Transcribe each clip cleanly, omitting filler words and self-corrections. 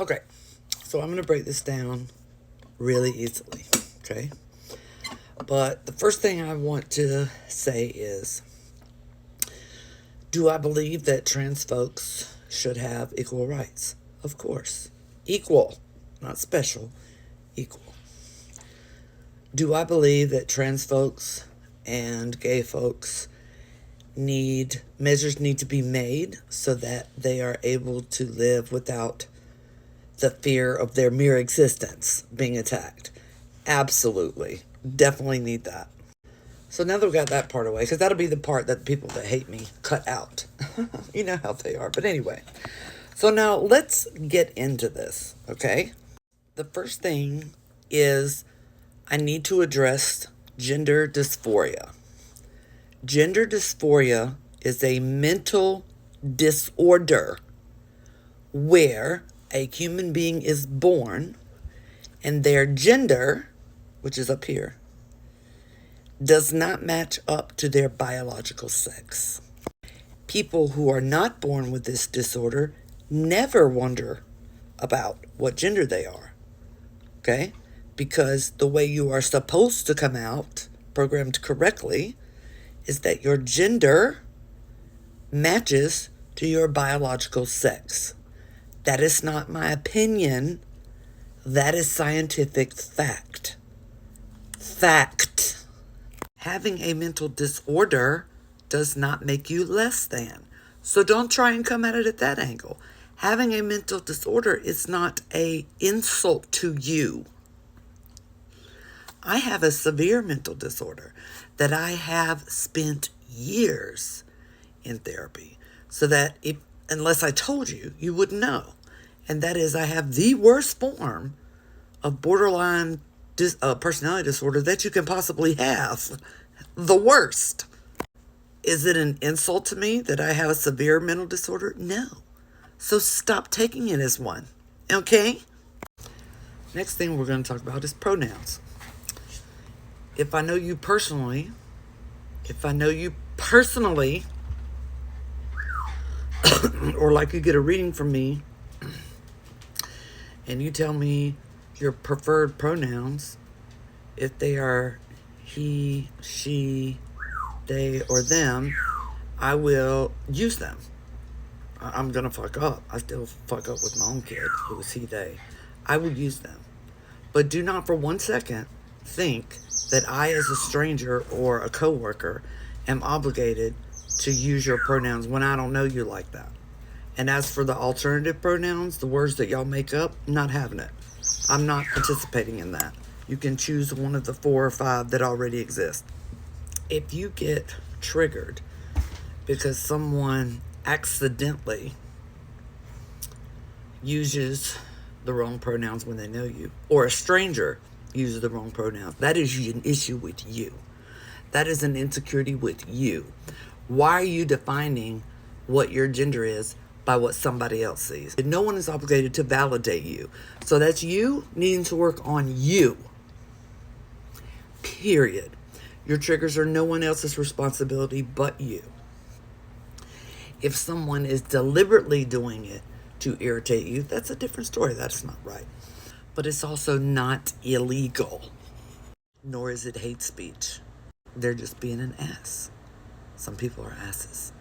Okay, so I'm going to break this down really easily, okay? But the first thing I want to say is, do I believe that trans folks should have equal rights? Of course. Equal, not special, equal. Do I believe that trans folks and gay folks measures need to be made so that they are able to live without the fear of their mere existence being attacked? Absolutely. Definitely need that. So now that we got that part away, because that'll be the part that people that hate me cut out. You know how they are. But anyway, so now let's get into this, okay? The first thing is I need to address gender dysphoria. Gender dysphoria is a mental disorder where a human being is born and their gender, which is up here, does not match up to their biological sex. People who are not born with this disorder never wonder about what gender they are, okay? Because the way you are supposed to come out, programmed correctly, is that your gender matches to your biological sex. That is not my opinion. That is scientific fact. Fact. Having a mental disorder does not make you less than. So don't try and come at it at that angle. Having a mental disorder is not an insult to you. I have a severe mental disorder that I have spent years in therapy, so that unless I told you, you wouldn't know. And that is, I have the worst form of borderline personality disorder that you can possibly have. The worst. Is it an insult to me that I have a severe mental disorder? No. So stop taking it as one. Okay? Next thing we're going to talk about is pronouns. If I know you personally, or like you get a reading from me, and you tell me your preferred pronouns, if they are he, she, they, or them, I will use them. I'm going to fuck up. I still fuck up with my own kid, who was he, they. I will use them. But do not for 1 second think that I, as a stranger or a coworker, am obligated to use your pronouns when I don't know you like that. And as for the alternative pronouns, the words that y'all make up, not having it. I'm not participating in that. You can choose one of the 4 or 5 that already exist. If you get triggered because someone accidentally uses the wrong pronouns when they know you, or a stranger uses the wrong pronouns, that is an issue with you. That is an insecurity with you. Why are you defining what your gender is by what somebody else sees? No one is obligated to validate you. So that's you needing to work on you. Period. Your triggers are no one else's responsibility but you. If someone is deliberately doing it to irritate you, that's a different story. That's not right. But it's also not illegal. Nor is it hate speech. They're just being an ass. Some people are asses.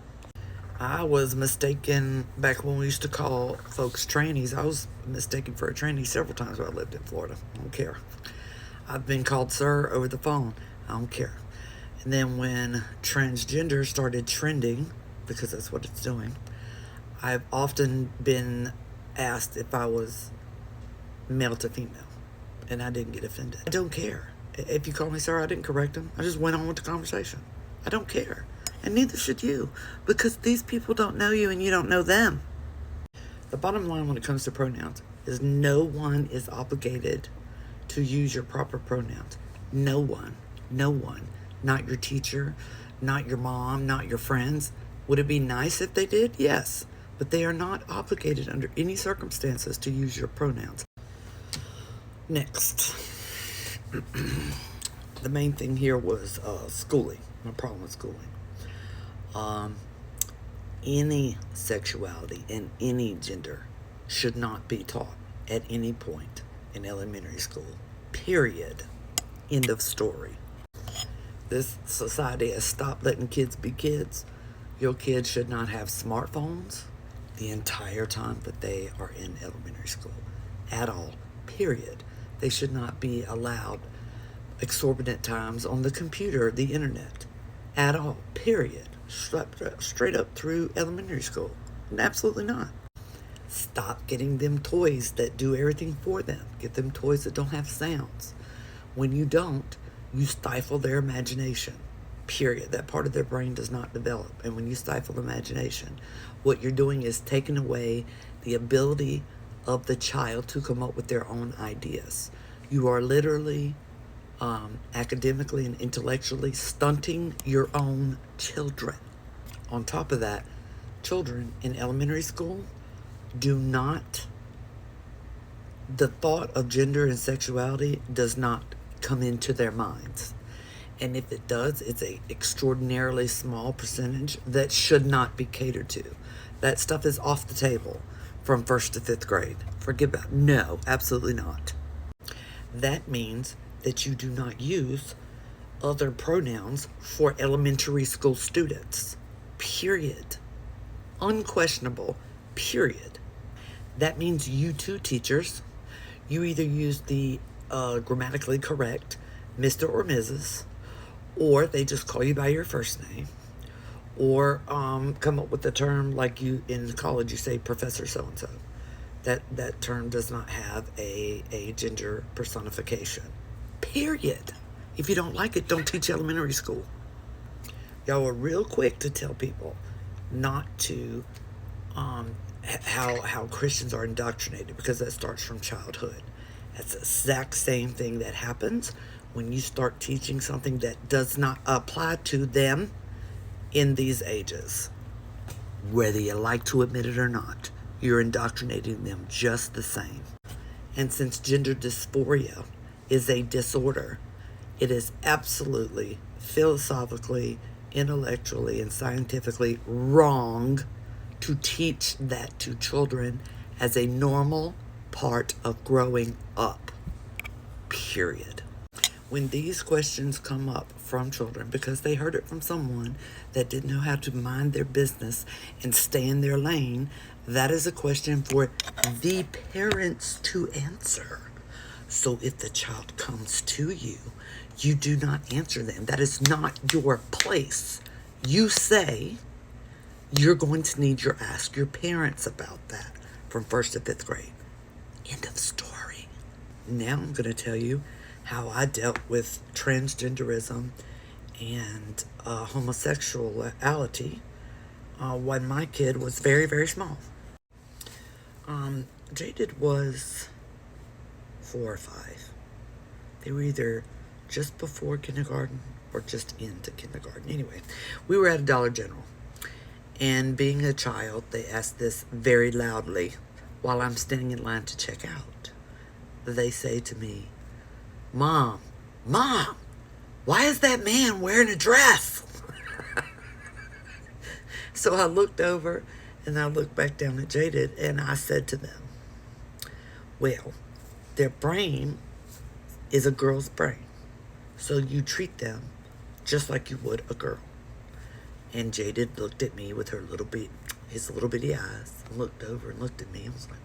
I was mistaken back when we used to call folks trannies. I was mistaken for a tranny several times when I lived in Florida. I don't care. I've been called sir over the phone. I don't care. And then when transgender started trending, because that's what it's doing, I've often been asked if I was male to female, and I didn't get offended. I don't care. If you call me sir, I didn't correct him. I just went on with the conversation. I don't care. And neither should you, because these people don't know you and you don't know them. The bottom line when it comes to pronouns is no one is obligated to use your proper pronouns. No one. No one. Not your teacher, not your mom, not your friends. Would it be nice if they did? Yes. But they are not obligated under any circumstances to use your pronouns. Next. The main thing here was schooling. My problem with schooling. Any sexuality and any gender should not be taught at any point in elementary school. Period. End of story. This society has stopped letting kids be kids. Your kids should not have smartphones the entire time that they are in elementary school. At all. Period. They should not be allowed exorbitant times on the computer, the internet. At all. Period. Straight up through elementary school. Absolutely not. Stop getting them toys that do everything for them. Get them toys that don't have sounds. When you don't, you stifle their imagination. Period. That part of their brain does not develop. And when you stifle imagination, what you're doing is taking away the ability of the child to come up with their own ideas. You are literally academically and intellectually stunting your own children. On top of that, children in elementary school the thought of gender and sexuality does not come into their minds. And if it does, it's an extraordinarily small percentage that should not be catered to. That stuff is off the table from 1st to 5th grade. Forget about it. No, absolutely not. That means that you do not use other pronouns for elementary school students. Period. Unquestionable. Period. That means you too, teachers, you either use the grammatically correct Mr. or Mrs., or they just call you by your first name, or come up with a term like you in college, you say Professor so-and-so. That term does not have a gender personification. Period. If you don't like it, don't teach elementary school. Y'all are real quick to tell people not to how Christians are indoctrinated, because that starts from childhood. That's the exact same thing that happens when you start teaching something that does not apply to them in these ages. Whether you like to admit it or not, you're indoctrinating them just the same. And since gender dysphoria is a disorder, it is absolutely, philosophically, intellectually, and scientifically wrong to teach that to children as a normal part of growing up. Period. When these questions come up from children because they heard it from someone that didn't know how to mind their business and stay in their lane, that is a question for the parents to answer. So if the child comes to you, you do not answer them. That is not your place. You say you're going to need to ask your parents about that from 1st to 5th grade. End of story. Now I'm going to tell you how I dealt with transgenderism and homosexuality when my kid was very, very small. Jaded was 4 or 5. They were either just before kindergarten or just into kindergarten. Anyway, we were at a Dollar General. And being a child, they asked this very loudly while I'm standing in line to check out. They say to me, Mom, why is that man wearing a dress? So I looked over and I looked back down at Jaded and I said to them, well, their brain is a girl's brain. So you treat them just like you would a girl. And Jaded looked at me with his little bitty eyes, and looked over and looked at me and was like,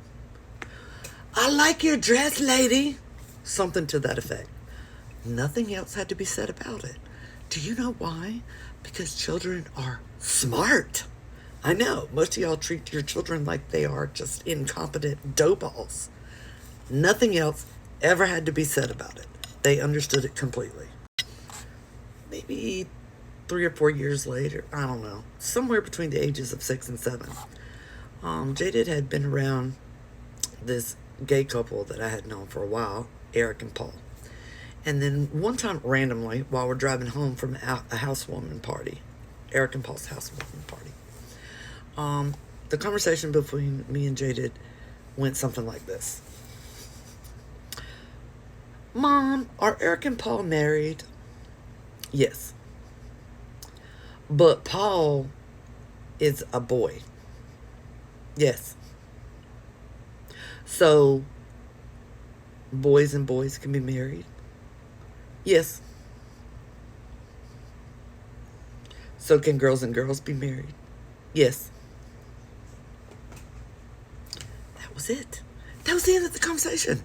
I like your dress, lady. Something to that effect. Nothing else had to be said about it. Do you know why? Because children are smart. I know, most of y'all treat your children like they are just incompetent doughballs. Nothing else ever had to be said about it. They understood it completely. Maybe 3 or 4 years later, I don't know, somewhere between the ages of 6 and 7, Jaded had been around this gay couple that I had known for a while, Eric and Paul. And then one time randomly, while we're driving home from a housewarming party, Eric and Paul's housewarming party, the conversation between me and Jaded went something like this. Mom, are Eric and Paul married? Yes. But Paul is a boy. Yes. So boys and boys can be married? Yes. So can girls and girls be married? Yes. That was it. That was the end of the conversation.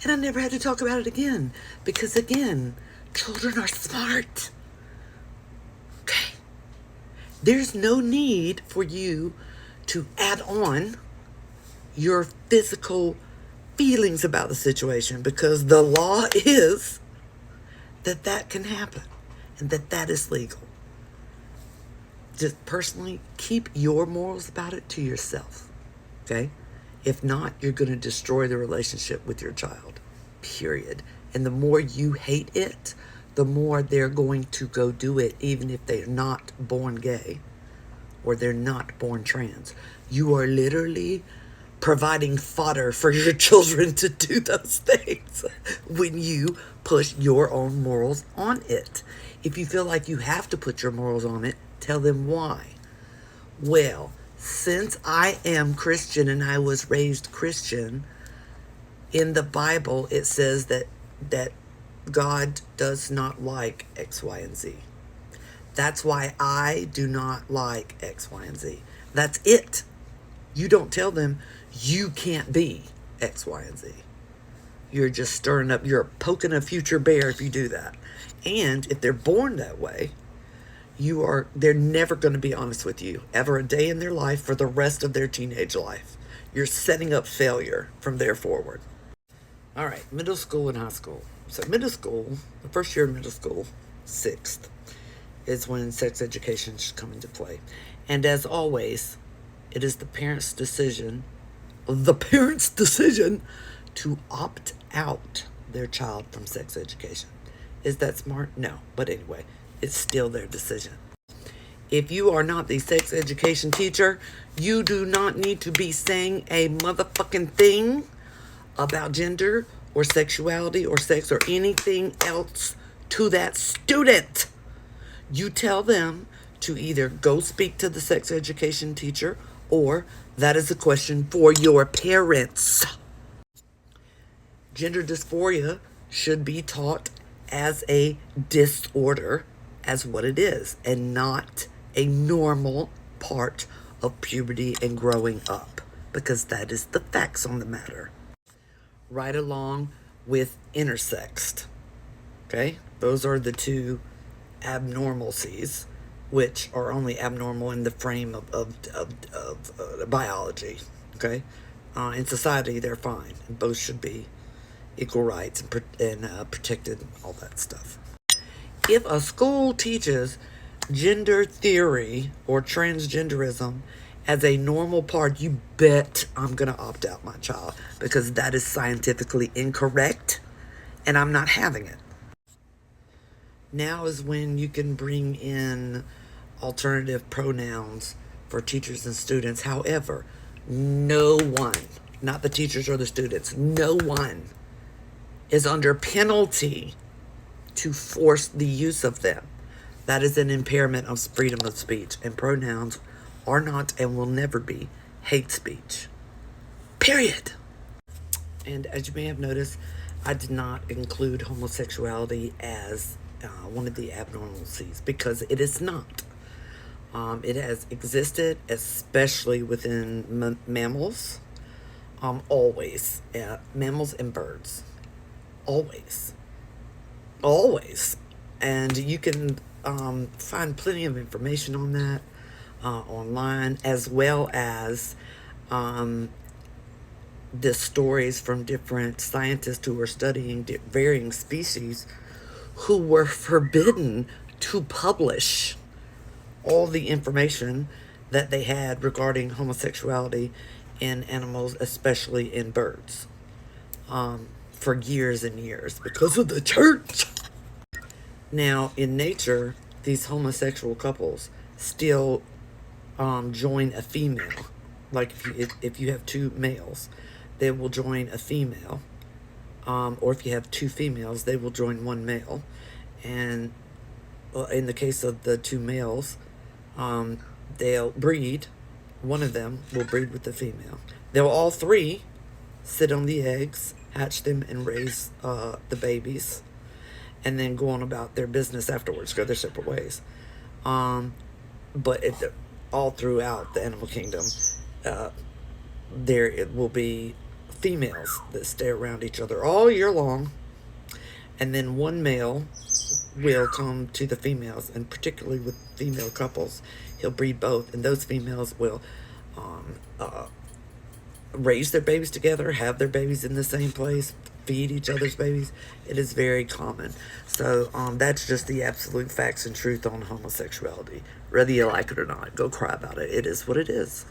And I never had to talk about it again. Because again, children are smart. Okay? There's no need for you to add on your physical feelings about the situation, because the law is that that can happen and that that is legal. Just personally, keep your morals about it to yourself. Okay? If not, you're going to destroy the relationship with your child. Period. And the more you hate it, the more they're going to go do it, even if they're not born gay or they're not born trans. You are literally providing fodder for your children to do those things when you push your own morals on it. If you feel like you have to put your morals on it, tell them why. Well, since I am Christian and I was raised Christian, in the Bible it says that God does not like X, Y, and Z. That's why I do not like X, Y, and Z. That's it. You don't tell them you can't be X, Y, and Z. You're just stirring up, you're poking a future bear if you do that. And if they're born that way, they're never going to be honest with you ever a day in their life for the rest of their teenage life. You're setting up failure from there forward. All right, middle school and high school. So middle school, the first year of middle school, 6th, is when sex education should come into play. And as always, it is the parents' decision to opt out their child from sex education. Is that smart? No. But anyway, it's still their decision. If you are not the sex education teacher, you do not need to be saying a motherfucking thing about gender or sexuality or sex or anything else to that student. You tell them to either go speak to the sex education teacher, or that is a question for your parents. Gender dysphoria should be taught as a disorder, as what it is, and not a normal part of puberty and growing up, because that is the facts on the matter. Right along with intersexed. Okay? Those are the two abnormalcies, which are only abnormal in the frame of biology. Okay? In society, they're fine. And both should be equal rights and protected, all that stuff. If a school teaches gender theory or transgenderism as a normal part, you bet I'm going to opt out my child, because that is scientifically incorrect and I'm not having it. Now is when you can bring in alternative pronouns for teachers and students. However, no one, not the teachers or the students, no one is under penalty to force the use of them. That is an impairment of freedom of speech, and pronouns are not and will never be hate speech. Period. And as you may have noticed, I did not include homosexuality as one of the abnormalities, because it is not. It has existed, especially within mammals, always. Mammals and birds. Always. And you can find plenty of information on that online, as well as the stories from different scientists who were studying varying species who were forbidden to publish all the information that they had regarding homosexuality in animals, especially in birds, for years and years because of the church. Now, in nature, these homosexual couples still join a female. Like if you have two males, they will join a female. Or if you have two females, they will join one male. And in the case of the two males, they'll breed. One of them will breed with the female. They'll all three sit on the eggs hatch them and raise the babies, and then go on about their business afterwards, go their separate ways. But all throughout the animal kingdom, there it will be females that stay around each other all year long, and then one male will come to the females, and particularly with female couples, he'll breed both, and those females will raise their babies together, have their babies in the same place, feed each other's babies. It is very common. So that's just the absolute facts and truth on homosexuality. Whether you like it or not, go cry about it. It is what it is.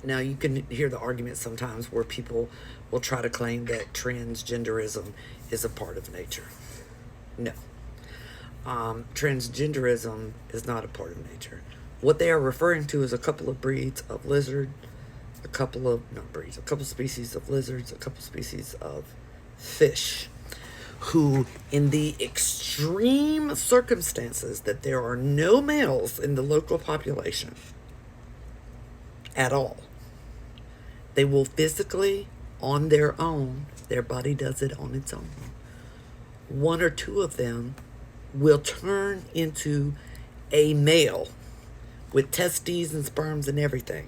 Now, you can hear the argument sometimes where people will try to claim that transgenderism is a part of nature. No. Transgenderism is not a part of nature. What they are referring to is a couple of breeds of lizard, a couple species of lizards, a couple species of fish, who, in the extreme circumstances that there are no males in the local population at all, they will physically, on their own, their body does it on its own, one or two of them will turn into a male with testes and sperms and everything.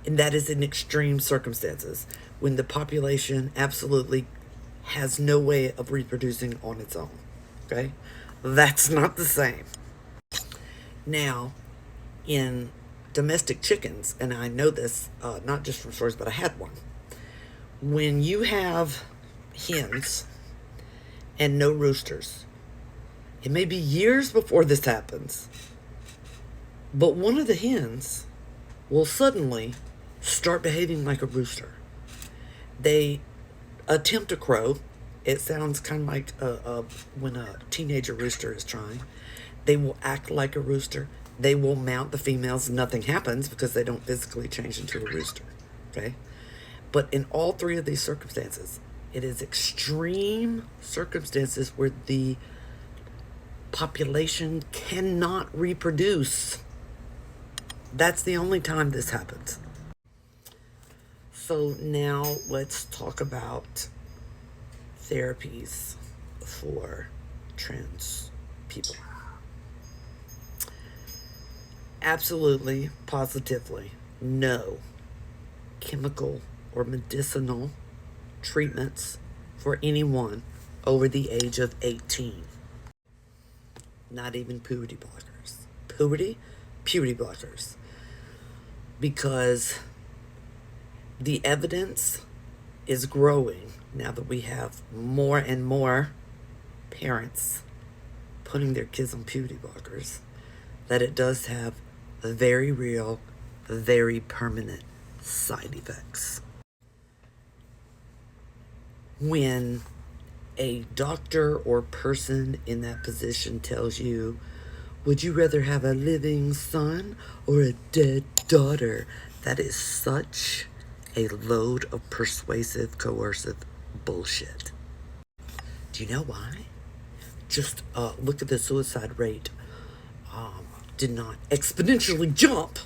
And that is in extreme circumstances, when the population absolutely has no way of reproducing on its own. Okay? That's not the same. Now, in domestic chickens, and I know this not just from stories, but I had one. When you have hens and no roosters, it may be years before this happens, but one of the hens will suddenly start behaving like a rooster. They attempt to crow. It sounds kind of like when a teenager rooster is trying. They will act like a rooster. They will mount the females. Nothing happens because they don't physically change into a rooster. Okay? But in all three of these circumstances, it is extreme circumstances where the population cannot reproduce. That's the only time this happens. So now let's talk about therapies for trans people. Absolutely, positively, no chemical or medicinal treatments for anyone over the age of 18. Not even puberty blockers. Puberty blockers. Because the evidence is growing now that we have more and more parents putting their kids on puberty blockers, that it does have very real, very permanent side effects. When a doctor or person in that position tells you, would you rather have a living son or a dead daughter? That is such a load of persuasive, coercive bullshit. Do you know why? Just look at the suicide rate. Did not exponentially jump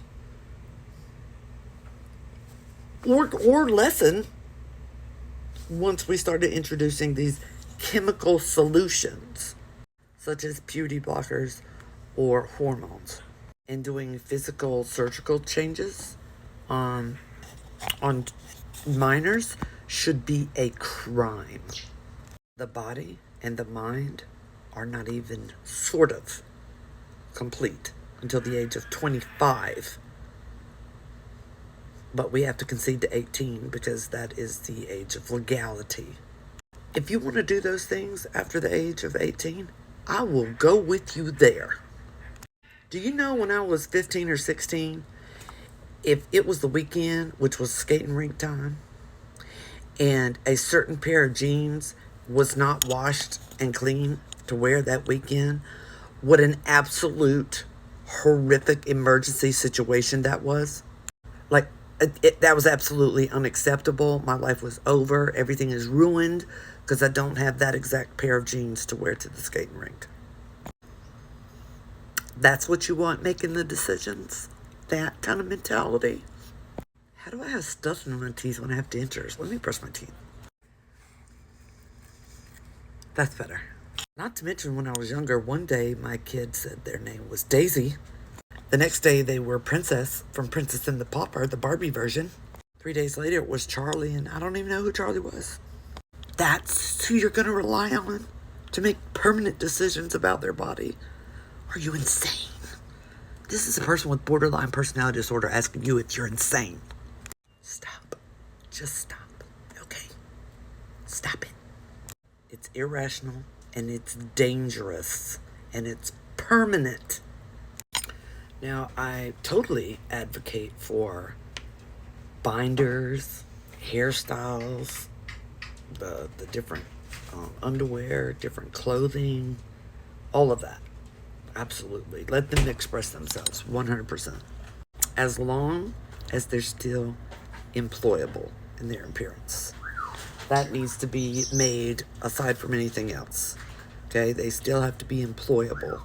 or lessen once we started introducing these chemical solutions such as puberty blockers or hormones, and doing physical surgical changes on minors should be a crime. The body and the mind are not even sort of complete until the age of 25. But we have to concede to 18 because that is the age of legality. If you want to do those things after the age of 18, I will go with you there. Do you know when I was 15 or 16, if it was the weekend, which was skating rink time, and a certain pair of jeans was not washed and clean to wear that weekend, what an absolute horrific emergency situation that was. Like, that was absolutely unacceptable. My life was over. Everything is ruined because I don't have that exact pair of jeans to wear to the skating rink. That's what you want making the decisions? That kind of mentality? How do I have stuff in my teeth when I have dentures? Let me brush my teeth. That's better. Not to mention, when I was younger, one day my kid said their name was Daisy. The next day they were Princess from Princess and the Pauper, the Barbie version. 3 days later it was Charlie, and I don't even know who Charlie was. That's who you're going to rely on to make permanent decisions about their body? Are you insane? This is a person with borderline personality disorder asking you if you're insane. Stop. Just stop. Okay? Stop it. It's irrational, and it's dangerous, and it's permanent. Now, I totally advocate for binders, hairstyles, the different underwear, different clothing, all of that. Absolutely. Let them express themselves, 100%. As long as they're still employable in their appearance. That needs to be made aside from anything else. Okay? They still have to be employable.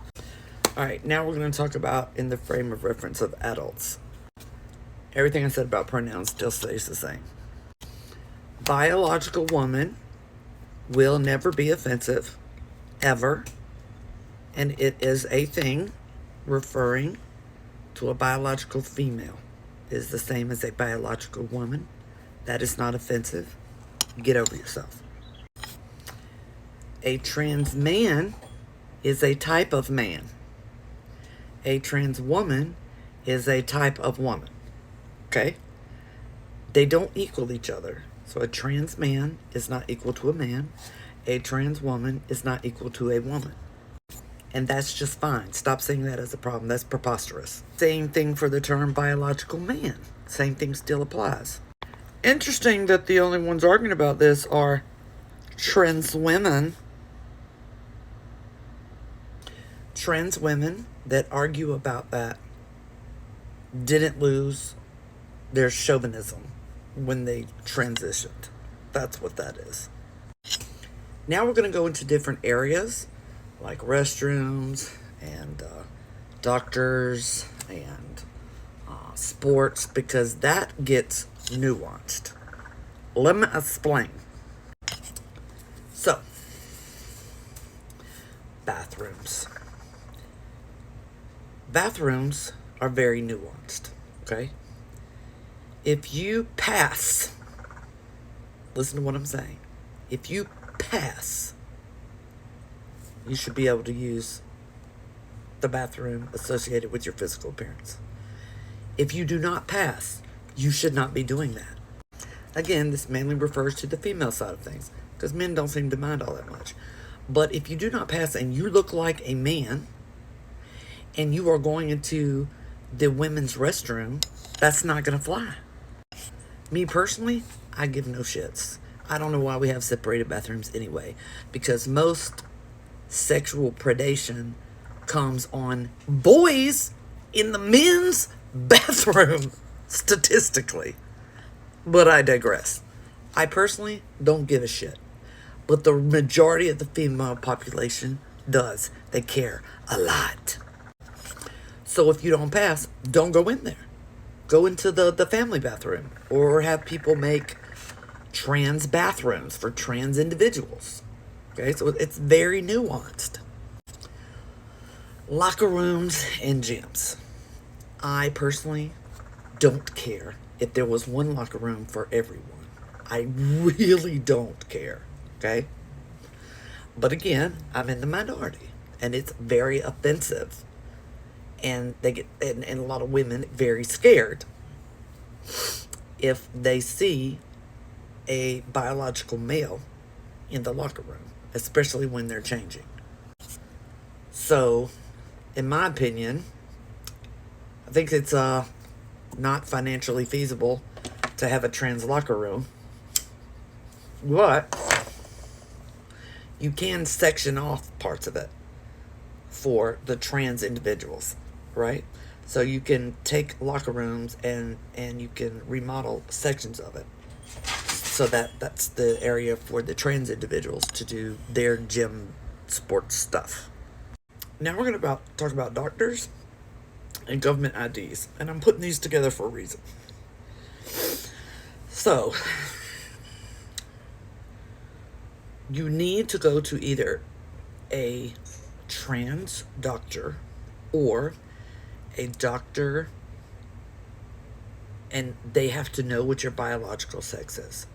All right, now we're going to talk about in the frame of reference of adults. Everything I said about pronouns still stays the same. Biological woman will never be offensive, ever. And it is a thing referring to a biological female. It is the same as a biological woman. That is not offensive. Get over yourself. A trans man is a type of man. A trans woman is a type of woman. Okay? They don't equal each other. So a trans man is not equal to a man. A trans woman is not equal to a woman. And that's just fine. Stop saying that as a problem. That's preposterous. Same thing for the term biological man. Same thing still applies. Interesting that the only ones arguing about this are trans women. Trans women that argue about that didn't lose their chauvinism when they transitioned. That's what that is. Now we're going to go into different areas like restrooms and doctors and sports, because that gets nuanced. Let me explain. So, bathrooms. Bathrooms are very nuanced, okay? If you pass, listen to what I'm saying. If you pass, you should be able to use the bathroom associated with your physical appearance. If you do not pass, you should not be doing that. Again, this mainly refers to the female side of things, because men don't seem to mind all that much. But if you do not pass and you look like a man, and you are going into the women's restroom, that's not going to fly. Me personally, I give no shits. I don't know why we have separated bathrooms anyway, because most sexual predation comes on boys in the men's bathroom, statistically. But I digress. I personally don't give a shit. But the majority of the female population does. They care a lot. So if you don't pass, don't go in there. Go into the family bathroom, or have people make trans bathrooms for trans individuals. Okay, so it's very nuanced. Locker rooms and gyms. I personally don't care if there was one locker room for everyone. I really don't care. Okay? But again, I'm in the minority, and it's very offensive. And they get, and a lot of women very scared if they see a biological male in the locker room, especially when they're changing. So, in my opinion, I think it's not financially feasible to have a trans locker room, but you can section off parts of it for the trans individuals, right? So you can take locker rooms and you can remodel sections of it, so that's the area for the trans individuals to do their gym sports stuff. Now we're going to talk about doctors and government IDs, and I'm putting these together for a reason. So, you need to go to either a trans doctor or a doctor, and they have to know what your biological sex is,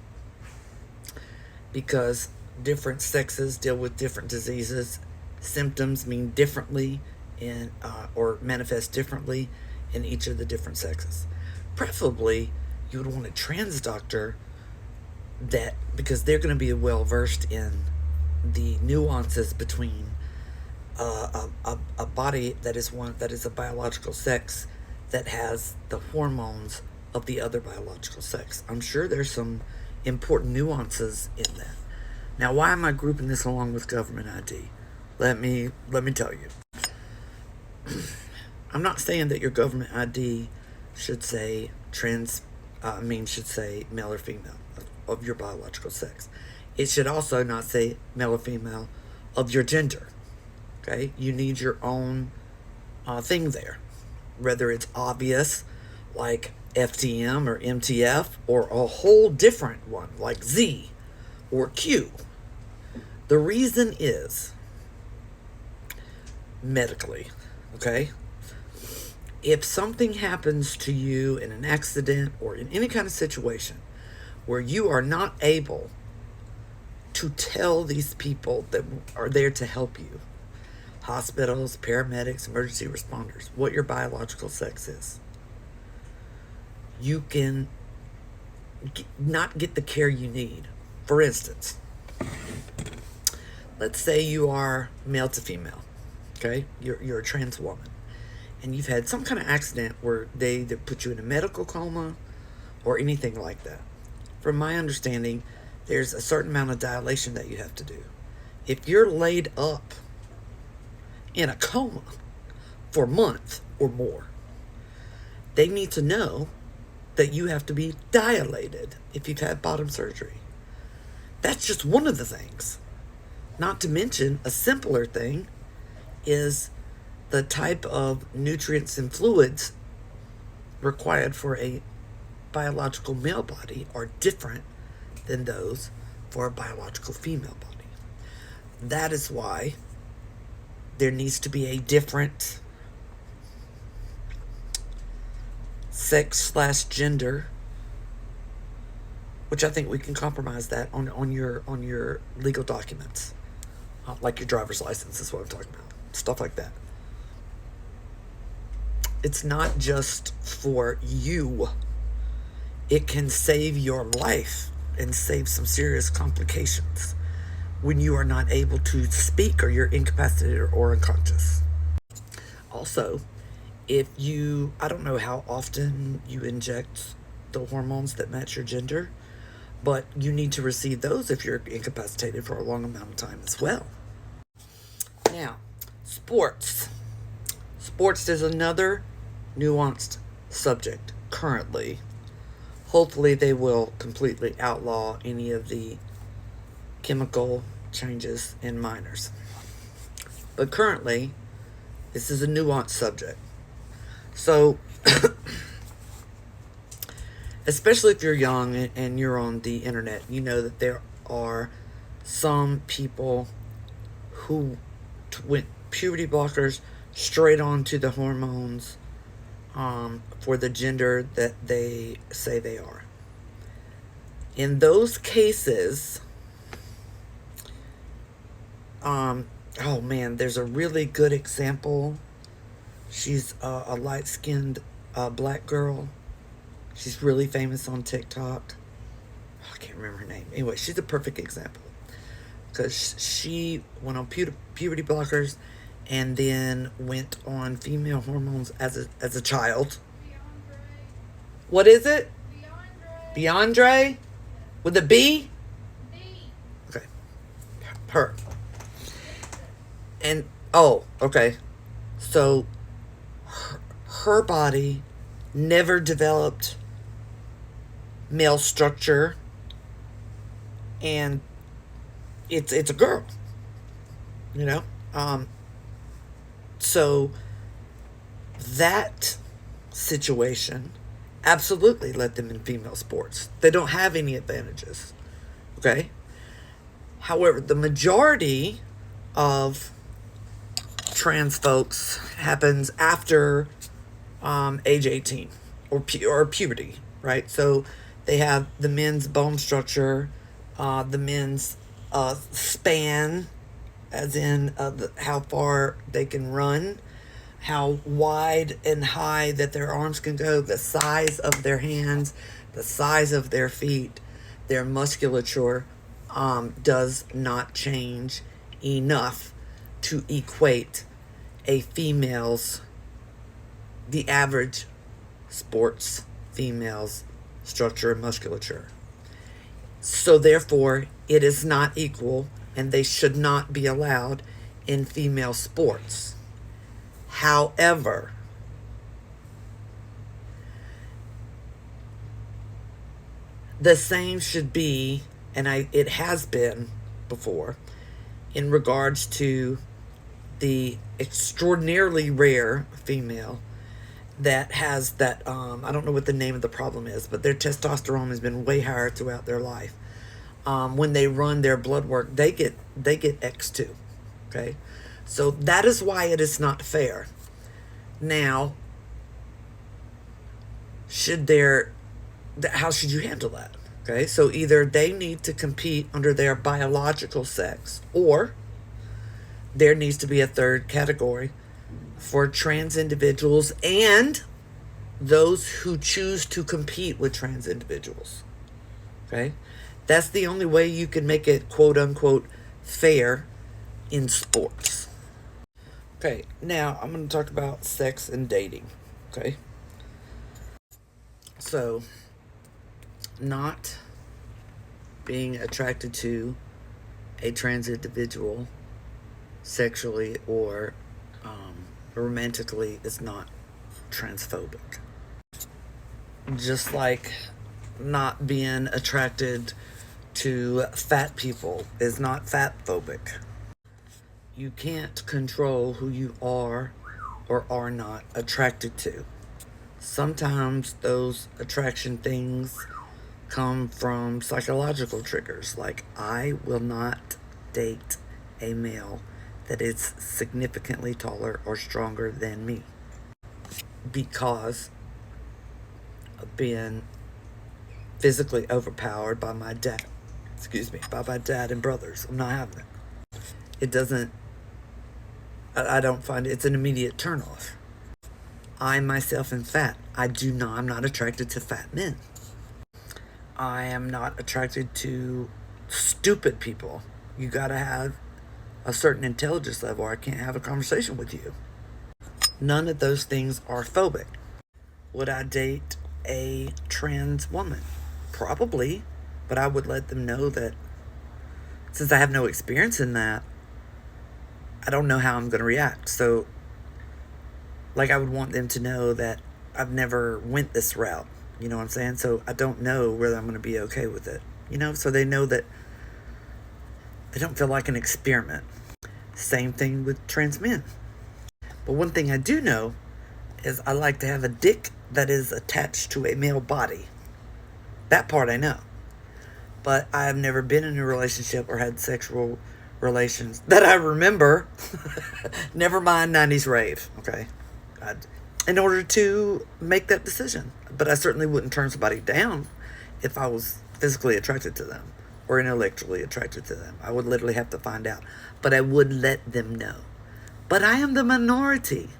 because different sexes deal with different diseases. Symptoms mean differently in or manifest differently in each of the different sexes. Preferably, you would want a trans doctor, that because they're going to be well versed in the nuances between a body that is a biological sex that has the hormones of the other biological sex. I'm sure there's some important nuances in that. Now, why am I grouping this along with government ID? Let me tell you. I'm not saying that your government ID should say should say male or female of your biological sex. It should also not say male or female of your gender. Okay? You need your own thing there. Whether it's obvious, like FTM or MTF, or a whole different one, like Z or Q. The reason is medically, okay? If something happens to you in an accident or in any kind of situation where you are not able to tell these people that are there to help you, hospitals, paramedics, emergency responders, what your biological sex is, you can not get the care you need. For instance, let's say you are male to female, okay? You're a trans woman, and you've had some kind of accident where they either put you in a medical coma or anything like that. From my understanding, there's a certain amount of dilation that you have to do. If you're laid up in a coma for a month or more, they need to know that you have to be dilated if you've had bottom surgery. That's just one of the things. Not to mention, a simpler thing is the type of nutrients and fluids required for a biological male body are different than those for a biological female body. That is why there needs to be a different sex/gender, which I think we can compromise that on your legal documents, like your driver's license is what I'm talking about, stuff like that. It's not just for you. It can save your life and save some serious complications when you are not able to speak or you're incapacitated or unconscious. Also, I don't know how often you inject the hormones that match your gender, but you need to receive those if you're incapacitated for a long amount of time as well. Now, sports. Sports is another nuanced subject currently. Hopefully they will completely outlaw any of the chemical changes in minors. But currently, this is a nuanced subject. So, especially if you're young and you're on the internet, you know that there are some people who went puberty blockers straight on to the hormones for the gender that they say they are. In those cases, oh man, there's a really good example. She's a light-skinned black girl. She's really famous on TikTok. Oh, I can't remember her name. Anyway, she's a perfect example because she went on puberty blockers and then went on female hormones as a child. Beyondre. What is it? Beyondre. Beyondre? With a B? B. Okay. Her. And, oh, okay. So, her body never developed male structure, and it's a girl, you know? So that situation absolutely let them in female sports. They don't have any advantages, okay? However, the majority of trans folks happens after age 18 or puberty, right? So they have the men's bone structure, the men's span, as in how far they can run, how wide and high that their arms can go, the size of their hands, the size of their feet, their musculature does not change enough to equate a female's, the average sports female's structure and musculature. So therefore, it is not equal, and they should not be allowed in female sports. However, the same should be, and it has been before, in regards to the extraordinarily rare female that has that, I don't know what the name of the problem is, but their testosterone has been way higher throughout their life. When they run their blood work, they get X2. Okay, so that is why it is not fair. Now, how should you handle that? Okay, so either they need to compete under their biological sex, or there needs to be a third category for trans individuals and those who choose to compete with trans individuals. Okay, that's the only way you can make it quote unquote fair in sports. Okay, now I'm going to talk about sex and dating. Okay, so not being attracted to a trans individual sexually or romantically is not transphobic. Just like not being attracted to fat people is not fatphobic. You can't control who you are or are not attracted to. Sometimes those attraction things come from psychological triggers, like I will not date a male that is significantly taller or stronger than me because of being physically overpowered by my dad. By my dad and brothers. I'm not having it. It doesn't, I don't find it's an immediate turnoff. I myself am fat. I'm not attracted to fat men. I am not attracted to stupid people. You gotta have a certain intelligence level or I can't have a conversation with you. None of those things are phobic. Would I date a trans woman? Probably, but I would let them know that since I have no experience in that, I don't know how I'm going to react. So, like, I would want them to know that I've never went this route. You know what I'm saying? So I don't know whether I'm going to be okay with it. You know, so they know that they don't feel like an experiment. Same thing with trans men. But one thing I do know is I like to have a dick that is attached to a male body. That part I know. But I have never been in a relationship or had sexual relations that I remember. Never mind 90s rave, okay? In order to make that decision. But I certainly wouldn't turn somebody down if I was physically attracted to them or intellectually attracted to them. I would literally have to find out. But I would let them know. But I am the minority.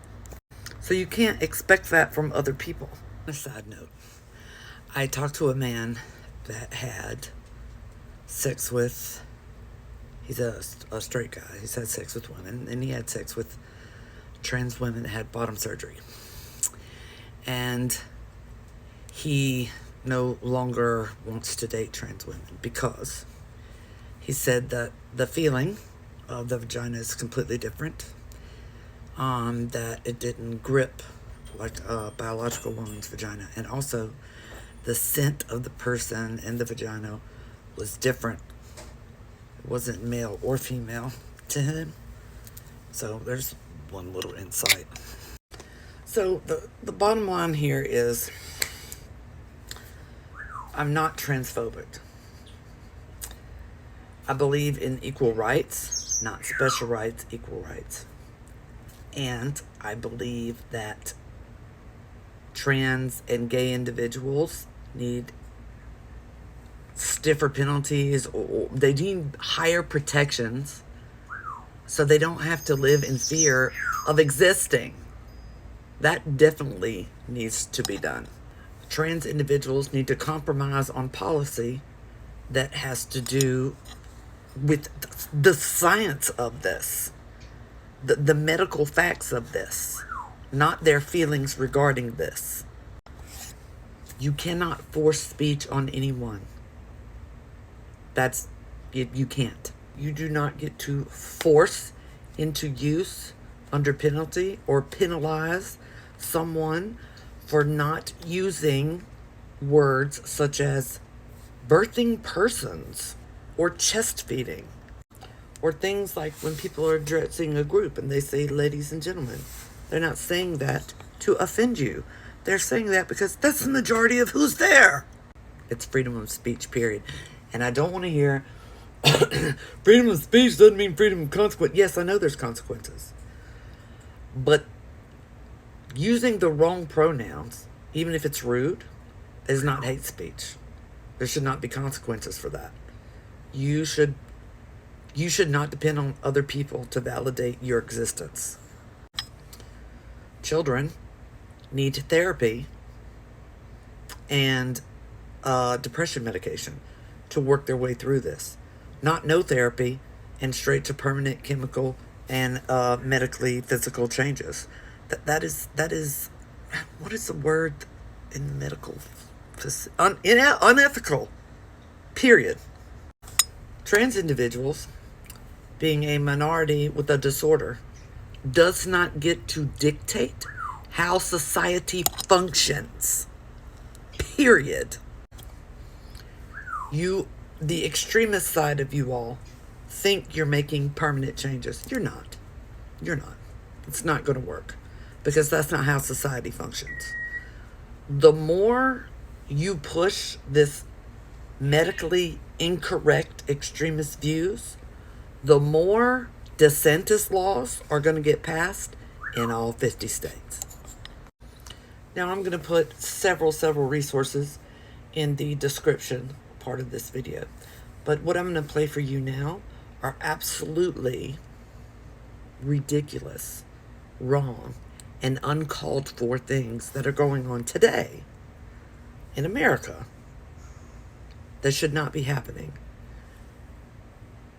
So you can't expect that from other people. On a side note, I talked to a man that had sex with, he's a straight guy. He's had sex with women, and he had sex with trans women that had bottom surgery. And he no longer wants to date trans women because he said that the feeling of the vagina is completely different. That it didn't grip like a biological woman's vagina. And also, the scent of the person in the vagina was different. It wasn't male or female to him. So there's one little insight. So the bottom line here is I'm not transphobic. I believe in equal rights, not special rights, equal rights. And I believe that trans and gay individuals need stiffer penalties, or they need higher protections so they don't have to live in fear of existing. That definitely needs to be done. Trans individuals need to compromise on policy that has to do with the science of this, the medical facts of this, not their feelings regarding this. You cannot force speech on anyone. You can't. You do not get to force into use under penalty or penalize someone for not using words such as birthing persons or chest feeding, or things like when people are addressing a group and they say ladies and gentlemen. They're not saying that to offend you. They're saying that because that's the majority of who's there. It's freedom of speech, period. And I don't want to hear freedom of speech doesn't mean freedom of consequence. Yes, I know there's consequences. But using the wrong pronouns, even if it's rude, is not hate speech. There should not be consequences for that. You should not depend on other people to validate your existence. Children need therapy and depression medication to work their way through this. Not no therapy and straight to permanent chemical and medically physical changes. That is what is the word in the medical unethical, period. Trans individuals, being a minority with a disorder, does not get to dictate how society functions, period. The extremist side of you all, think you're making permanent changes. You're not. It's not going to work, because that's not how society functions. The more you push this medically incorrect extremist views, the more DeSantis laws are going to get passed in all 50 states. Now I'm going to put several resources in the description part of this video. But what I'm going to play for you now are absolutely ridiculous, wrong, and uncalled for things that are going on today in America that should not be happening,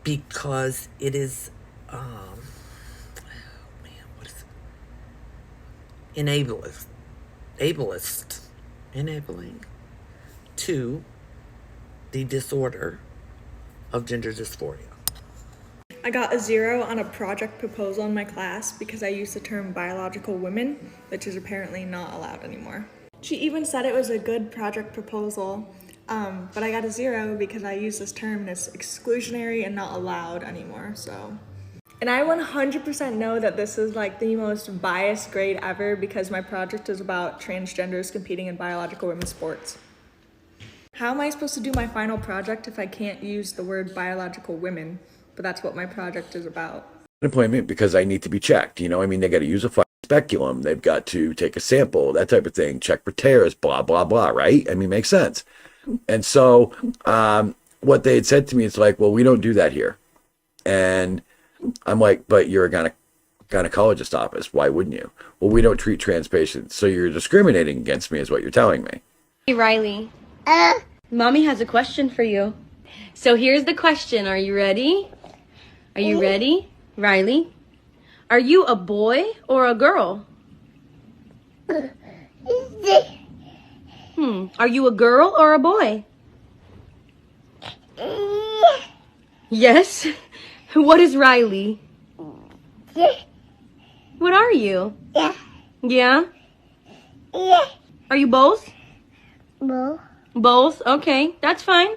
because it is enabling to the disorder of gender dysphoria. I got a 0 on a project proposal in my class because I used the term biological women, which is apparently not allowed anymore. She even said it was a good project proposal, but I got a 0 because I used this term and it's exclusionary and not allowed anymore, so. And I 100% know that this is like the most biased grade ever because my project is about transgenders competing in biological women's sports. How am I supposed to do my final project if I can't use the word biological women? But that's what my project is about. Employment, because I need to be checked. You know, I mean, they got to use a speculum. They've got to take a sample, that type of thing, check for tears, blah, blah, blah, right? I mean, makes sense. And so what they had said to me is like, well, we don't do that here. And I'm like, but you're a gynecologist office. Why wouldn't you? Well, we don't treat trans patients. So you're discriminating against me is what you're telling me. Hey, Riley. Mommy has a question for you. So here's the question. Are you ready? Are you ready, Riley? Are you a boy or a girl? Are you a girl or a boy? Yes. What is Riley? What are you? Yeah? Are you both? Both? Okay, that's fine.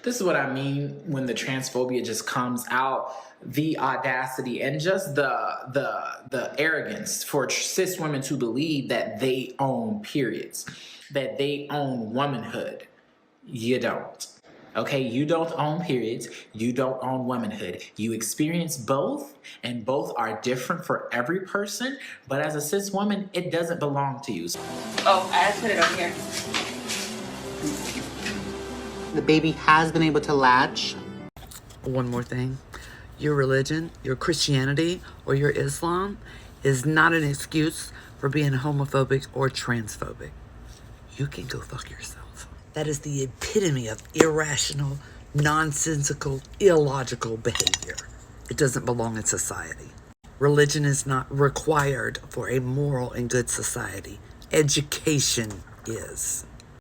This is what I mean when the transphobia just comes out, the audacity and just the arrogance for cis women to believe that they own periods, that they own womanhood. You don't. Okay, you don't own periods, you don't own womanhood. You experience both, and both are different for every person, but as a cis woman, it doesn't belong to you. Oh, I put it on here. The baby has been able to latch. One more thing. Your religion, your Christianity, or your Islam is not an excuse for being homophobic or transphobic. You can go fuck yourself. That is the epitome of irrational, nonsensical, illogical behavior. It doesn't belong in society. Religion is not required for a moral and good society. Education is.